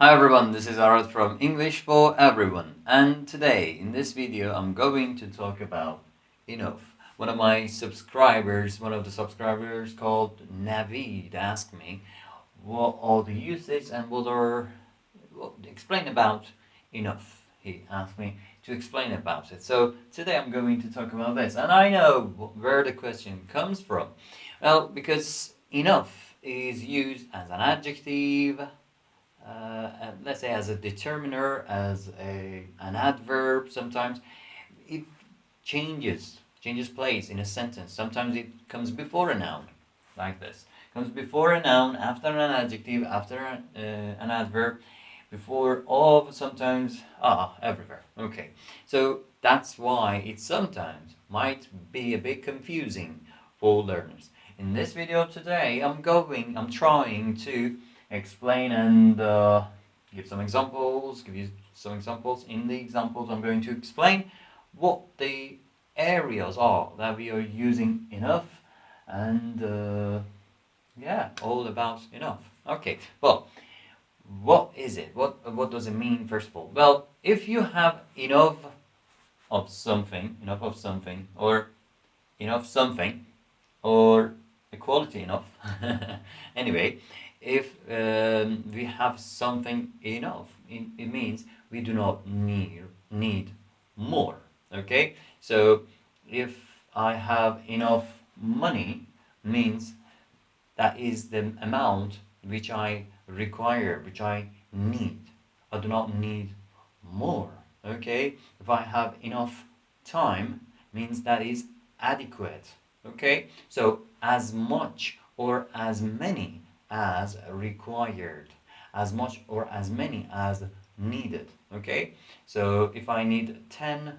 Hi everyone, this is Arad from English for Everyone, and today in this video I'm going to talk about enough. One of the subscribers called Navid asked me what are the uses and explain about enough. He asked me to explain about it. So today I'm going to talk about this, and I know where the question comes from. Well, because enough is used as an adjective, let's say as a determiner, as an adverb. Sometimes it changes place in a sentence. Sometimes it comes before a noun, like this. Comes before a noun, after an adjective, after an adverb, before of, sometimes everywhere. Okay, so that's why it sometimes might be a bit confusing for learners. In this video today, I'm trying to explain and give you some examples. In the examples, I'm going to explain what the areas are that we are using enough, and all about enough. Okay, well, what is it? What does it mean, first of all? Well, if you have enough of something, or enough something, or equality enough. Anyway, if we have something enough, it means we do not need more. Okay, so if I have enough money, means that is the amount which I require, which I need. I do not need more. Okay, if I have enough time, means that is adequate. Okay, so as much or as many as required, as much or as many as needed. Okay, so if I need 10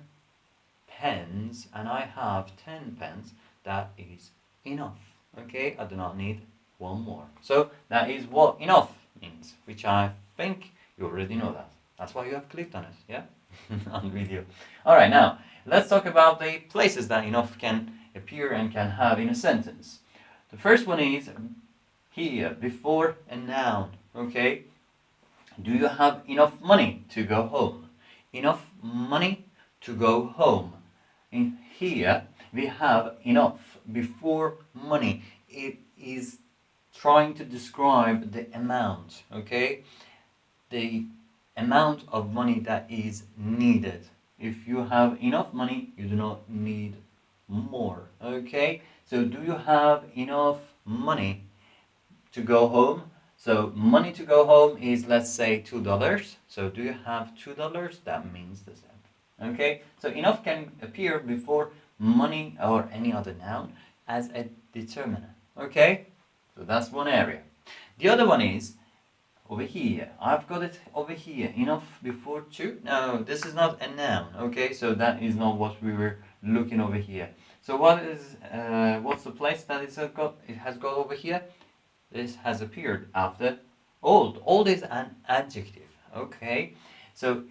pens and I have 10 pens, that is enough. Okay, I do not need one more. So that is what enough means, which I think you already know that. That's why you have clicked on it, yeah? On video. Alright, now let's talk about the places that enough can appear and can have in a sentence. The first one is here, before a noun. Okay? Do you have enough money to go home? Enough money to go home. In here, we have enough before money. It is trying to describe the amount, okay? The amount of money that is needed. If you have enough money, you do not need more, okay? So do you have enough money to go home? So money to go home is, let's say, $2. So do you have $2? That means the same. Okay? So enough can appear before money or any other noun as a determiner. Okay? So that's one area. The other one is over here. I've got it over here. Enough before two? No, this is not a noun. Okay? So that is not what we were looking over here. So what's the place that it has got over here? This has appeared after old. Old is an adjective. Okay, so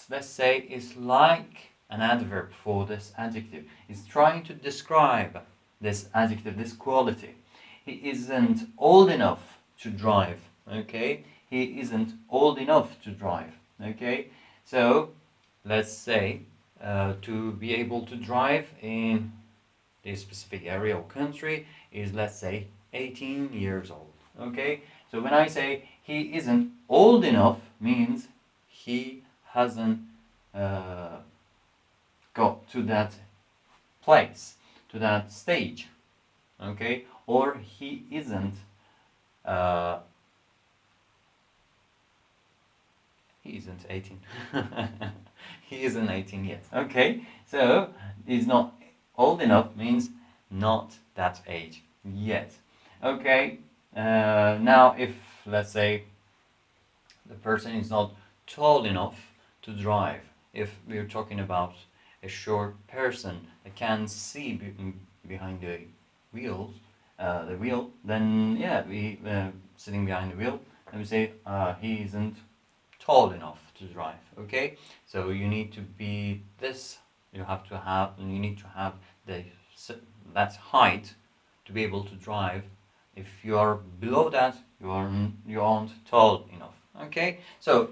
let's say it's like an adverb for this adjective. It's trying to describe this adjective, this quality. He isn't old enough to drive. Okay, he isn't old enough to drive. Okay, so let's say to be able to drive in this specific area or country is, let's say, 18 years old. Okay, so when I say he isn't old enough, means he hasn't got to that place, to that stage. Okay, or he isn't uh, 18. He isn't 18 yet. Okay, so he's not old enough means not that age yet. Okay, now if, let's say, the person is not tall enough to drive, if we're talking about a short person that can see behind the wheel, then yeah, we sitting behind the wheel, and we say he isn't tall enough to drive. Okay, so you need to be this. You need to have that height to be able to drive. If you are below that, you aren't tall enough. Okay, so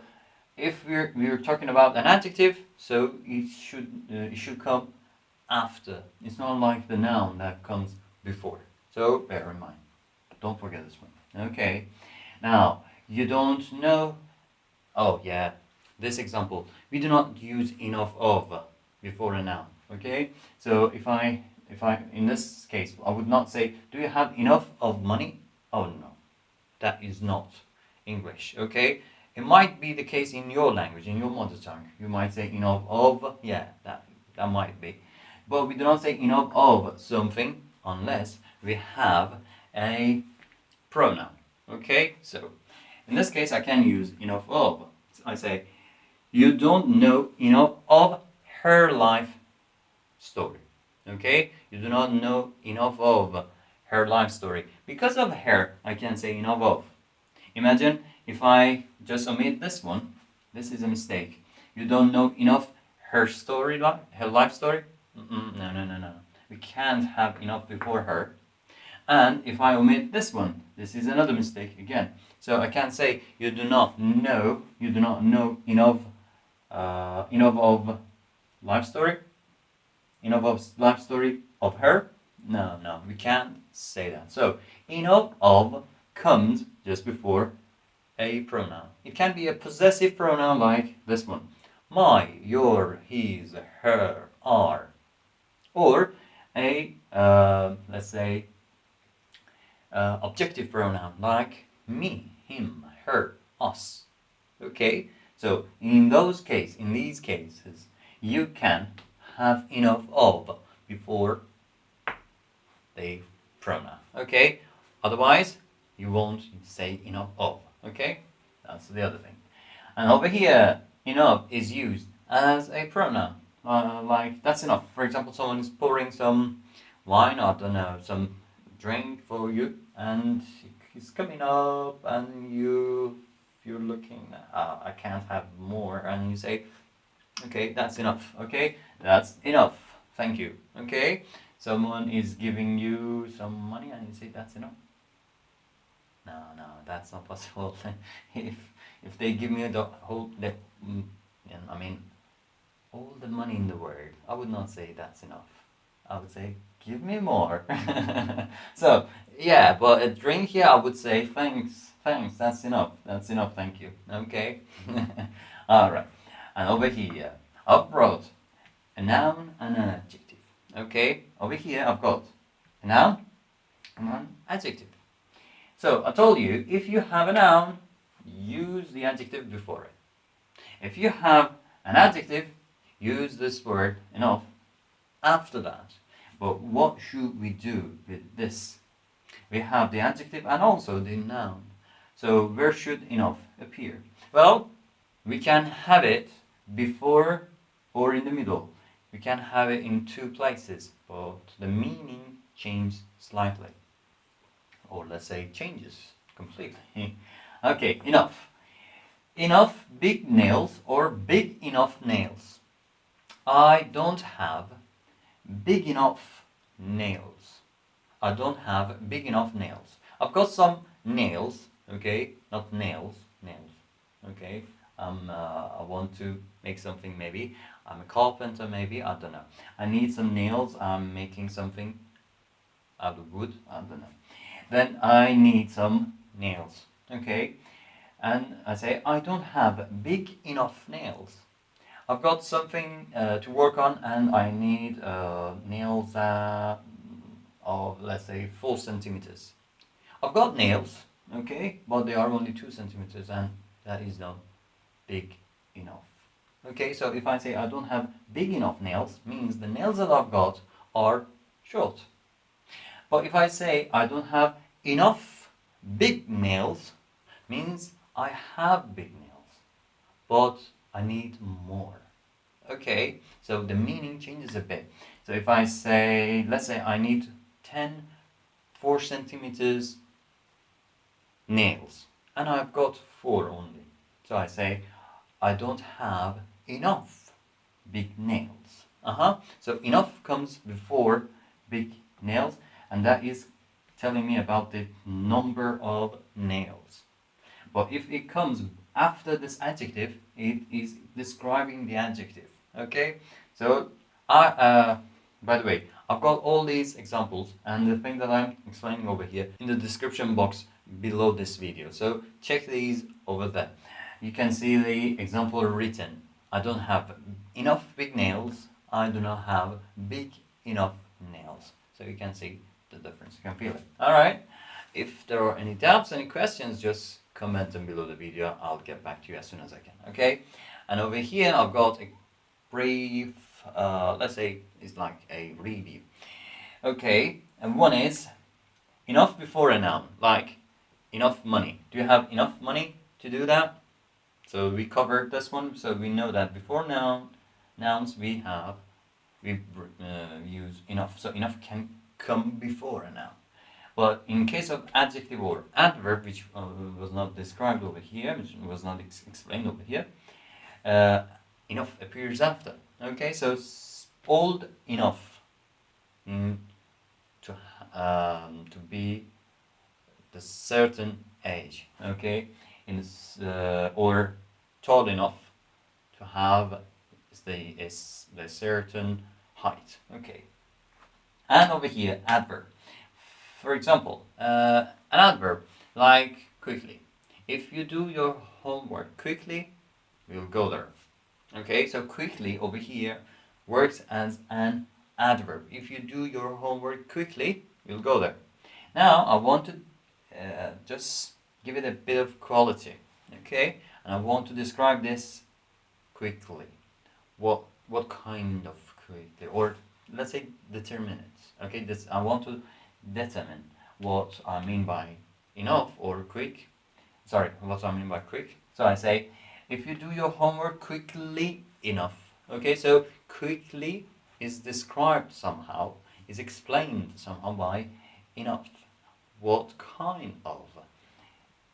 if we're talking about an adjective, so it should come after. It's not like the noun that comes before. So bear in mind. Don't forget this one. Okay. Now you don't know. Oh yeah, this example. We do not use enough of before a noun. Okay. So if I in this case I would not say, do you have enough of money? Oh no, that is not English. Okay. It might be the case in your language, in your mother tongue. You might say enough of. Yeah, that might be. But we do not say enough of something unless we have a pronoun. Okay, so in this case, I can use enough of. I say, you don't know enough of her life story. Okay, you do not know enough of her life story. Because of her, I can say enough of. Imagine if I just omit this one. This is a mistake. You don't know enough her story, her life story. No, no, no, no. We can't have enough before her. And if I omit this one, this is another mistake again. So I can't say you do not know enough enough of life story, enough of life story of her. No, no, we can't say that. So enough of comes just before a pronoun. It can be a possessive pronoun like this one: my, your, his, her, our, or a let's say objective pronoun like me, him, her, us. Okay, so in these cases, you can have enough of before the pronoun. Okay, otherwise you won't say enough of. Okay, that's the other thing. And over here, enough is used as a pronoun. Like that's enough. For example, someone is pouring some wine, I don't know, some drink for you, and he's coming up, and you're looking. I can't have more, and you say, okay, that's enough. Okay, that's enough. Thank you. Okay, someone is giving you some money, and you say that's enough. No, no, that's not possible. if if they give me the whole I mean all the money in the world, I would not say that's enough. I would say give me more. So yeah, but a drink here I would say thanks, thanks, that's enough, thank you. Okay. All right, and over here I've brought a noun and an adjective. Okay, over here I've got a noun and an adjective. So I told you, if you have a noun, use the adjective before it. If you have an adjective, use this word enough after that. But what should we do with this? We have the adjective and also the noun. So where should enough appear? Well, we can have it before or in the middle. We can have it in two places, but the meaning changes slightly. Or let's say changes completely. Okay, enough. Enough big nails or big enough nails. I don't have big enough nails. I don't have big enough nails. I've got some nails, okay? Not nails, nails, okay? I want to make something maybe. I'm a carpenter maybe, I don't know. I need some nails, I'm making something out of wood, I don't know. Then I need some nails, okay? And I say, I don't have big enough nails. I've got something to work on and I need nails of, let's say, 4 centimeters. I've got nails, okay, but they are only 2 centimeters and that is not big enough. Okay, so if I say I don't have big enough nails, means the nails that I've got are short. But if I say I don't have enough big nails, means I have big nails, but I need more. Okay, so the meaning changes a bit. So if I say, let's say I need 10 4 centimeters nails, and I've got 4 only. So I say, I don't have enough big nails. So enough comes before big nails, and that is telling me about the number of nails. But if it comes after this adjective, it is describing the adjective. Okay, so by the way, I've got all these examples and the thing that I'm explaining over here in the description box below this video. So check these over there. You can see the example written. I don't have enough big nails. I do not have big enough nails. So you can see the difference. You can feel it. All right. If there are any doubts, any questions, just comment them below the video. I'll get back to you as soon as I can. Okay. And over here, I've got a brief, let's say it's like a review. Okay. And one is enough before a noun, like enough money. Do you have enough money to do that? So we covered this one, so we know that before nouns we use enough. So enough can come before a noun. But in case of adjective or adverb, which was not described over here, which was not explained over here, enough appears after. Okay, so old enough to be the certain age. Okay, or tall enough to have the certain height. Okay, and over here adverb. For example, an adverb like quickly. If you do your homework quickly, we'll go there. Okay, so quickly over here works as an adverb. If you do your homework quickly, we'll go there. Now I want to just give it a bit of quality. Okay, and I want to describe this quickly. What kind of quickly, or let's say determine it. Okay, this I want to determine what I mean by enough or quick. Sorry, what I mean by quick. So I say, if you do your homework quickly enough. Okay, so quickly is described somehow, is explained somehow by enough. What kind of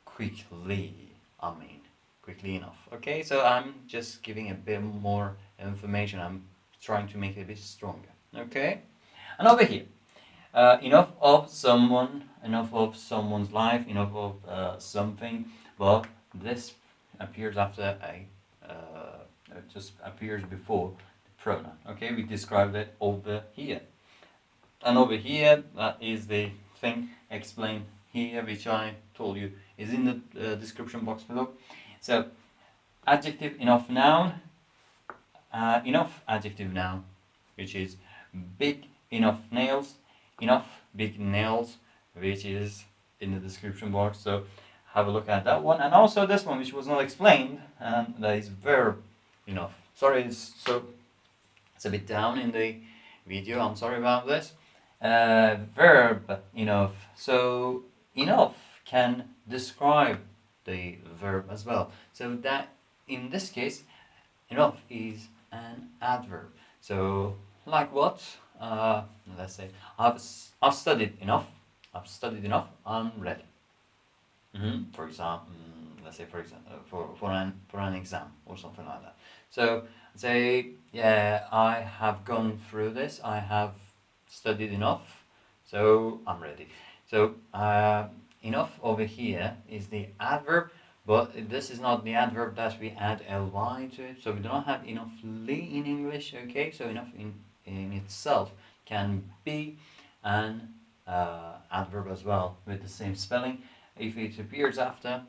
quickly? I mean, quickly enough. Okay, so I'm just giving a bit more information. I'm trying to make it a bit stronger. Okay, and over here. Enough of someone, enough of someone's life, enough of something, but this appears after it just appears before the pronoun. Okay, we described it over here. And over here, that is the thing explained here, which I told you is in the description box below. So, adjective enough noun, enough adjective noun, which is big enough nails, enough big nails, which is in the description box. So have a look at that one, and also this one, which was not explained, and that is verb enough. Sorry, it's a bit down in the video. I'm sorry about this. Verb enough. So enough can describe the verb as well. So that in this case, enough is an adverb. So like what? Let's say I've studied enough. I've studied enough. I'm ready. For example, let's say for an exam or something like that. So say, yeah, I have gone through this. I have studied enough, so I'm ready. So enough over here is the adverb, but this is not the adverb that we add ly to it. So we do not have enoughly in English. Okay, so enough in itself can be an adverb as well with the same spelling if it appears after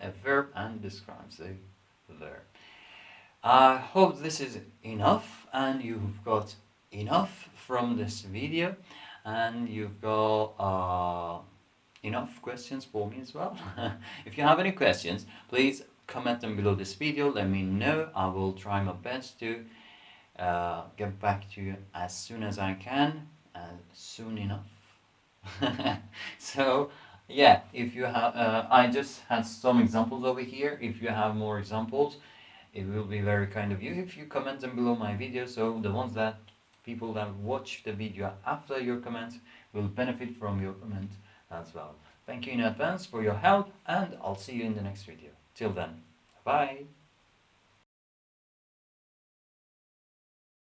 a verb and describes the verb. I hope this is enough and you've got enough from this video, and you've got enough questions for me as well. If you have any questions, please comment them below this video. Let me know. I will try my best to get back to you as soon as I can, and soon enough. So yeah, if you have I just had some examples over here. If you have more examples, it will be very kind of you if you comment them below my video, so the ones that people that watch the video after your comments will benefit from your comment as well. Thank you in advance for your help, and I'll see you in the next video. Till then, bye.